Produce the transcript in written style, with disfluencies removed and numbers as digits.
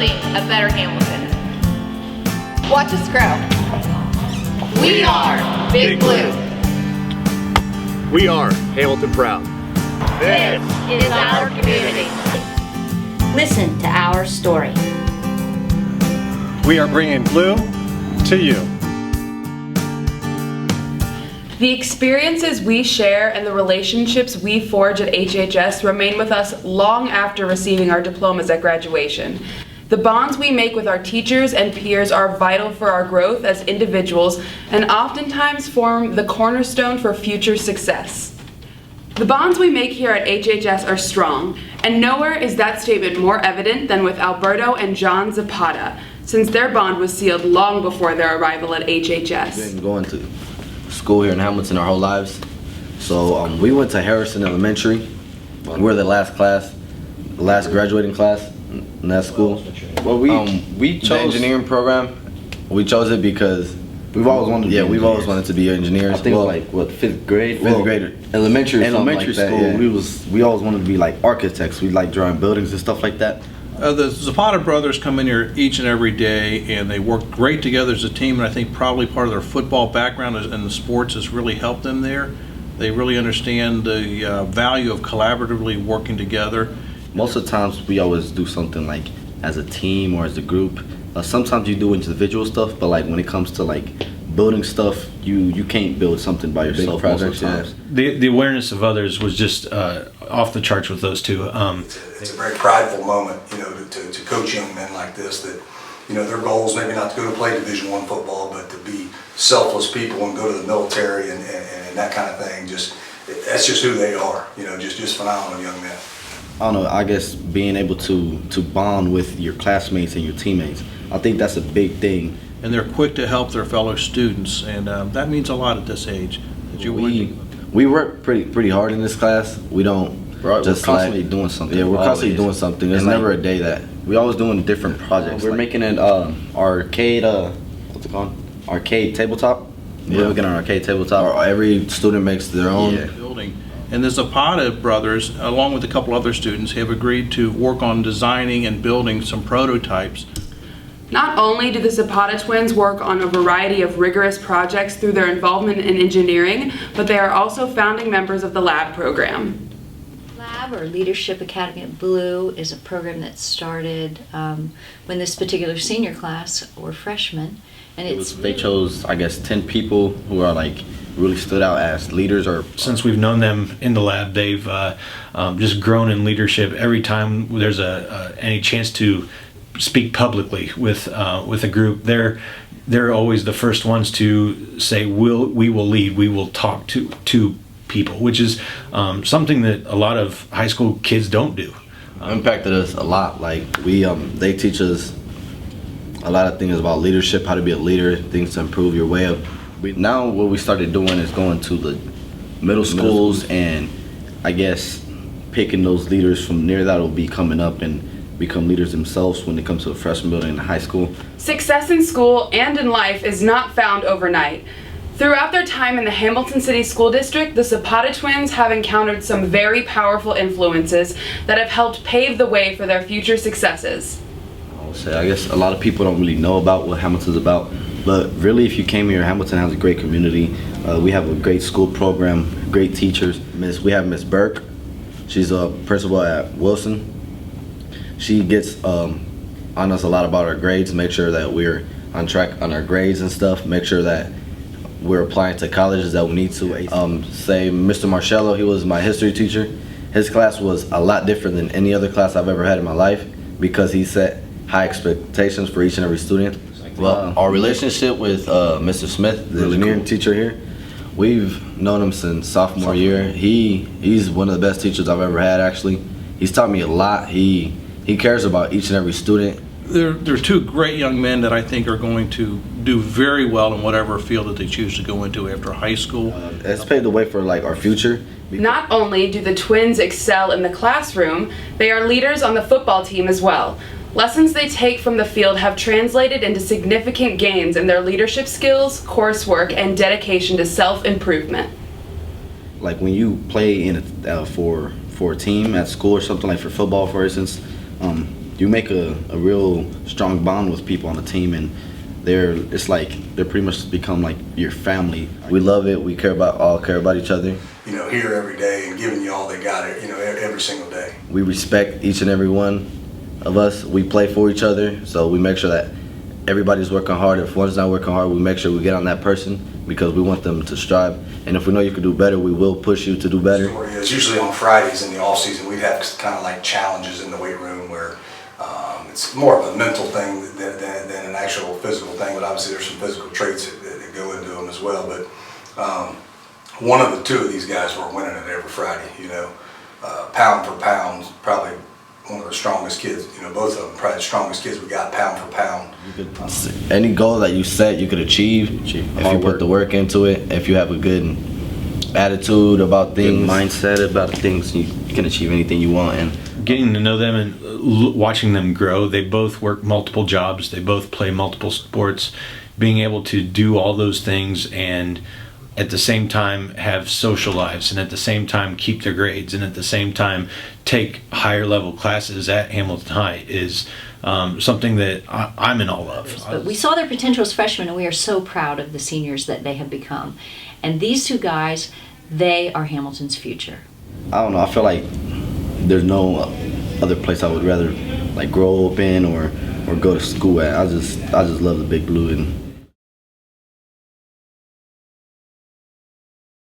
becoming a better Hamilton. Watch us grow. We are Big Blue. We are Hamilton Proud. This is our community. Listen to our story. We are bringing blue to you. The experiences we share and the relationships we forge at HHS remain with us long after receiving our diplomas at graduation. The bonds we make with our teachers and peers are vital for our growth as individuals and oftentimes form the cornerstone for future success. The bonds we make here at HHS are strong, and nowhere is that statement more evident than with Alberto and John Zapata, since their bond was sealed long before their arrival at HHS. We've been going to school here in Hamilton our whole lives. So we went to Harrison Elementary. We're the last graduating class in that school. Well, we chose the engineering program. We chose it because we've always wanted to be we've always wanted to be engineers. I think like what, fifth grade, elementary like school. Yeah. We always wanted to be like architects. We like drawing buildings and stuff like that. The Zapata brothers come in here each and every day, and they work great together as a team, and I think probably part of their football background and the sports has really helped them there. They really understand the value of collaboratively working together. Most of the times we always do something like as a team or as a group. Sometimes you do individual stuff, but like when it comes to like building stuff, you can't build something by yourself. Projects, most of the times. The awareness of others was just off the charts with those two. It's a very prideful moment, to coach young men like this that, their goals maybe not to go to play Division I football, but to be selfless people and go to the military and that kind of thing. That's just who they are, just phenomenal young men. I don't know, I guess being able to bond with your classmates and your teammates, I think that's a big thing. And they're quick to help their fellow students, and that means a lot at this age. We work pretty hard in this class. We're constantly doing something. Yeah, we're constantly doing something. There's never a day that we're always doing different projects. We're making an arcade. What's it called? Arcade tabletop. Yeah. We're making an arcade tabletop. Every student makes their own building. And the Zapata brothers, along with a couple other students, have agreed to work on designing and building some prototypes. Not only do the Zapata twins work on a variety of rigorous projects through their involvement in engineering, but they are also founding members of the LAB program. LAB, or Leadership Academy at Blue, is a program that started when this particular senior class were freshmen. And they chose, I guess, 10 people who are like really stood out as leaders. Or since we've known them in the lab, they've just grown in leadership. Every time there's any chance to speak publicly with a group, they're always the first ones to say, we will lead, we will talk to people, which is something that a lot of high school kids don't do. Impacted us a lot. Like they teach us a lot of things about leadership, how to be a leader, things to improve your way of. Now what we started doing is going to the middle schools and I guess picking those leaders from near that will be coming up and become leaders themselves when it comes to the freshman building in high school. Success in school and in life is not found overnight. Throughout their time in the Hamilton City School District, the Zapata twins have encountered some very powerful influences that have helped pave the way for their future successes. I guess a lot of people don't really know about what Hamilton's about, but really if you came here, Hamilton has a great community. We have a great school program, great teachers. We have Miss Burke. She's a principal at Wilson. She gets on us a lot about our grades, make sure that we're on track on our grades and stuff, make sure that we're applying to colleges that we need to. Say Mr. Marcello, he was my history teacher. His class was a lot different than any other class I've ever had in my life because he set high expectations for each and every student. Well, our relationship with Mr. Smith, the engineering teacher here, we've known him since sophomore year. He's one of the best teachers I've ever had, actually. He's taught me a lot. He cares about each and every student. They're two great young men that I think are going to do very well in whatever field that they choose to go into after high school. It's paved the way for like our future. Not only do the twins excel in the classroom, they are leaders on the football team as well. Lessons they take from the field have translated into significant gains in their leadership skills, coursework, and dedication to self-improvement. Like when you play in for a team at school or something, like for football, for instance, you make a real strong bond with people on the team, and it's like they're pretty much become like your family. We love it. We care about each other. You know, here every day and giving you all they got, you know, every single day. We respect each and every one of us. We play for each other, so we make sure that everybody's working hard. If one's not working hard, we make sure we get on that person because we want them to strive. And if we know you can do better, we will push you to do better. It's usually on Fridays in the off season. We'd have kind of like challenges in the weight room where it's more of a mental thing than an actual physical thing. But obviously, there's some physical traits that go into them as well. But one of the two of these guys were winning it every Friday. You know, pound for pound, probably one of the strongest kids. You know, both of them probably the strongest kids we got pound for pound. Any goal that you set, you could achieve if you put the work into it. If you have a good attitude about things, good mindset about things, you can achieve anything you want. And getting to know them and watching them grow, they both work multiple jobs, they both play multiple sports, being able to do all those things and at the same time have social lives, and at the same time keep their grades, and at the same time take higher level classes at Hamilton High is something that I'm in awe of. But we saw their potential as freshmen, and we are so proud of the seniors that they have become. And these two guys, they are Hamilton's future. I don't know, I feel like there's no other place I would rather like grow up in or go to school at. I just love the Big Blue, and